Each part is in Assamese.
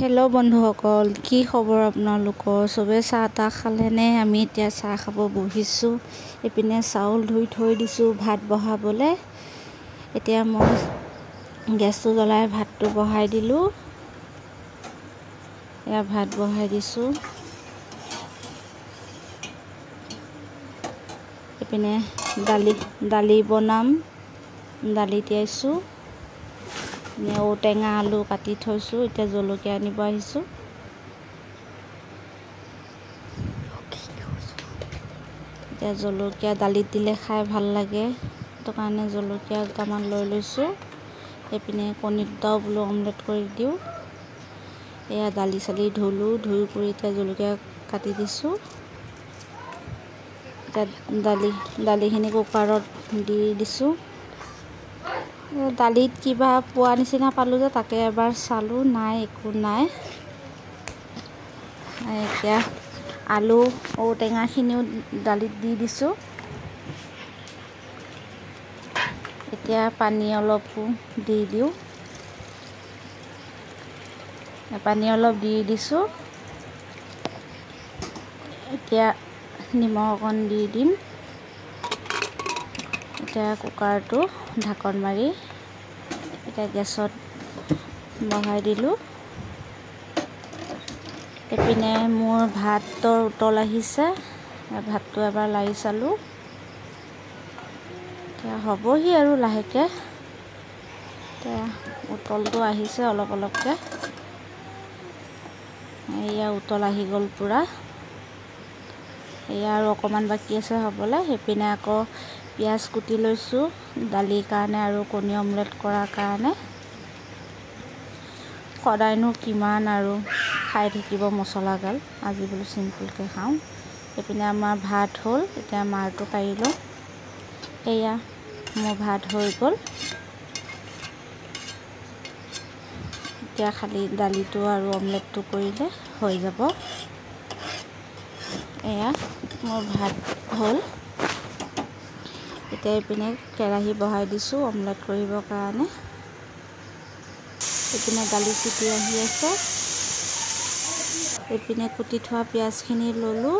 হেল্ল' বন্ধুসকল, কি খবৰ আপোনালোকৰ? চবে চাহ তাহ খালেনে? আমি এতিয়া চাহ খাব বহিছোঁ। এইপিনে চাউল ধুই থৈ দিছোঁ ভাত বহাবলৈ। এতিয়া মই গেছটো জ্বলাই ভাতটো বহাই দিলোঁ। এয়া ভাত বহাই দিছোঁ। এইপিনে দালি বনাম, দালি তিয়াইছোঁ। ঔটেঙা আলু কাটি থৈছোঁ। এতিয়া জলকীয়া আনিব আহিছোঁ। এতিয়া জলকীয়া দালিত দিলে খাই ভাল লাগে, সেইটো কাৰণে জলকীয়া দুটামান লৈ লৈছোঁ। এইপিনে কণী দুটাও বোলো অমলেট কৰি দিওঁ। এয়া দালি চালি ধুলোঁ, ধুই কৰি এতিয়া জলকীয়া কাটি দিছোঁ। এতিয়া দালিখিনি কুকাৰত দি দিছোঁ। দালিত কিবা পোৱা নিচিনা পালোঁ যে তাকে এবাৰ চালোঁ, নাই, একো নাই। এতিয়া আলু ঔটেঙাখিনিও দালিত দি দিছোঁ। এতিয়া পানী অলপো দি দিওঁ। পানী অলপ দি দিছোঁ। এতিয়া নিমখ অকণ দি দিম। এতিয়া কুকাৰটো ঢাকন মাৰি এতিয়া গেছত বহাই দিলোঁ। এইপিনে মোৰ ভাতৰ উতল আহিছে। ভাতটো এবাৰ লাৰি চালোঁ। এতিয়া হ'বহি আৰু লাহেকৈ। এতিয়া উতলটো আহিছে অলপ অলপকৈ। এয়া উতল আহি গ'ল পূৰা। এয়া আৰু অকণমান বাকী আছে হ'বলৈ। সেইপিনে আকৌ পিঁয়াজ কুটি লৈছোঁ দালিৰ কাৰণে আৰু কণী অমলেট কৰাৰ কাৰণে। সদায়নো কিমান আৰু খাই থাকিব মছলাগাল, আজি বোলো চিম্পুলকৈ খাওঁ। এইপিনে আমাৰ ভাত হ'ল। এতিয়া মাৰটো কাঢ়ি লওঁ। এয়া মোৰ ভাত হৈ গ'ল। এতিয়া খালি দালিটো আৰু অমলেটটো কৰিলে হৈ যাব। এয়া মোৰ ভাত হ'ল। এতিয়া এইপিনে কেৰাহী বহাই দিছোঁ অমলেট কৰিবৰ কাৰণে। এইপিনে দালি চিটি আহি আছে। এইপিনে কুটি থোৱা পিঁয়াজখিনি ল'লোঁ।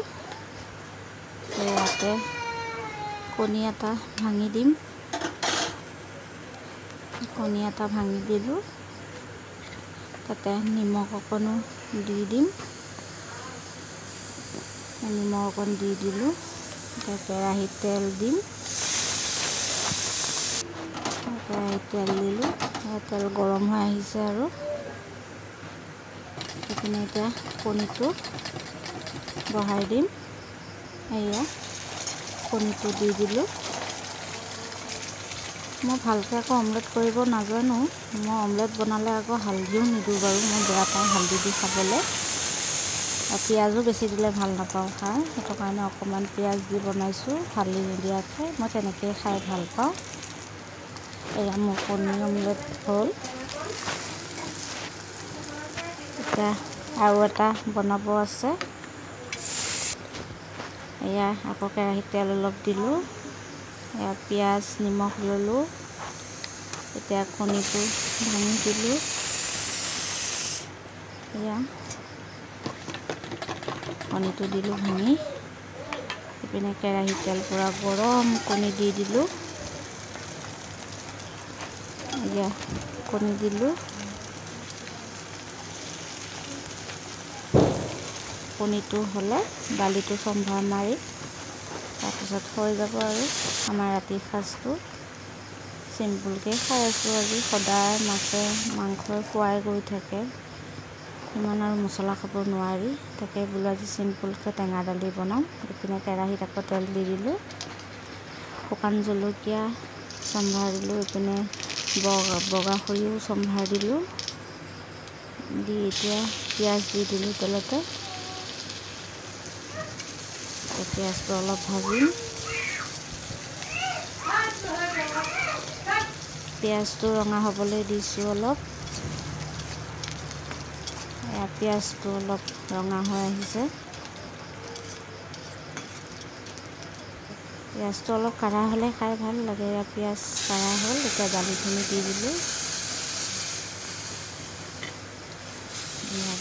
ইয়াতে কণী এটা ভাঙি দিম। কণী এটা ভাঙি দিলোঁ। তাতে নিমখ অকণো দি দিম। নিমখ অকণ দি দিলোঁ। এতিয়া কেৰাহীত তেল দিম। কেৰাহীত তেল দিলোঁ। তেল গৰম হৈ আহিছে আৰু। এইপিনে এতিয়া কণীটো বহাই দিম। এয়া কণীটো দি দিলোঁ। মই ভালকৈ আকৌ অমলেট কৰিব নাজানো। মই অমলেট বনালে আকৌ হালধিও নিদিওঁ বাৰু, মই বেয়া পাওঁ হালধি দি খাবলৈ। আৰু পিঁয়াজো বেছি দিলে ভাল নাপাওঁ খাই, সেইটো কাৰণে অকণমান পিঁয়াজ দি বনাইছোঁ হালধি নিদিয়াকৈ। মই তেনেকৈয়ে খাই ভাল পাওঁ। এয়া মোৰ কণী অমলেট হ'ল। এতিয়া আৰু এটা বনাব আছে। এয়া আকৌ কেৰাহীত তেল অলপ দিলোঁ। এয়া পিঁয়াজ নিমখ ল'লোঁ। এতিয়া কণীটো ভাঙি দিলোঁ। এয়া কণীটো দিলোঁ ভাঙি। এইপিনে কেৰাহীত তেল পূৰা গৰম, কণী দি দিলোঁ। এয়া কণী দিলোঁ। কণীটো হ'লে দালিটো চম্ভাৰ মাৰি তাৰপিছত হৈ যাব আৰু আমাৰ ৰাতিৰ সাজটো। চিম্পুলকৈ খাই আছোঁ আজি। সদায় মাছে মাংসই খোৱাই গৈ থাকে, ইমান আৰু মছলা খাব নোৱাৰি। তাকে বোলো আজি চিম্পুলকৈ টেঙা দালি বনাম। এইপিনে কেৰাহীত আকৌ তেল দি দিলোঁ। শুকান জলকীয়া চম্ভাৰ দিলোঁ। এইপিনে বগা সৰিয়হ চম্ভাৰ দিলোঁ। দি এতিয়া পিঁয়াজ দি দিলোঁ তেলতে। পিঁয়াজটো অলপ ভাজিম। পিঁয়াজটো ৰঙা হ'বলৈ দিছোঁ অলপ। পিঁয়াজটো অলপ ৰঙা হৈ আহিছে। পিঁয়াজটো অলপ কাঢ়া হ'লে খাই ভাল লাগে। পিঁয়াজ কাঢ়া হ'ল। এতিয়া দালিখিনি দি দিলোঁ।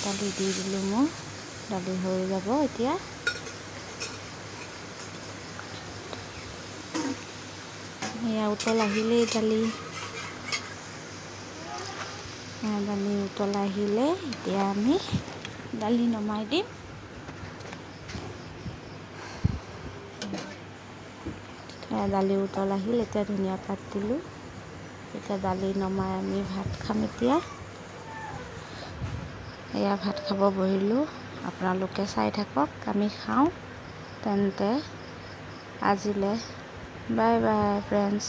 দালি দি দিলোঁ মই। দালি হৈ যাব এতিয়া। এয়া উতল আহিলেই দালি উতল আহিলে এতিয়া আমি দালি নমাই দিম। দালি উতল আহিল, এতিয়া ধনিয়া পাত দিলোঁ। এতিয়া দালি নমাই আমি ভাত খাম এতিয়া। এয়া ভাত খাব বহিলোঁ, আপোনালোকে চাই থাকক, আমি খাওঁ। তেন্তে আজিলৈ বাই বাই ফ্ৰেণ্ডছ।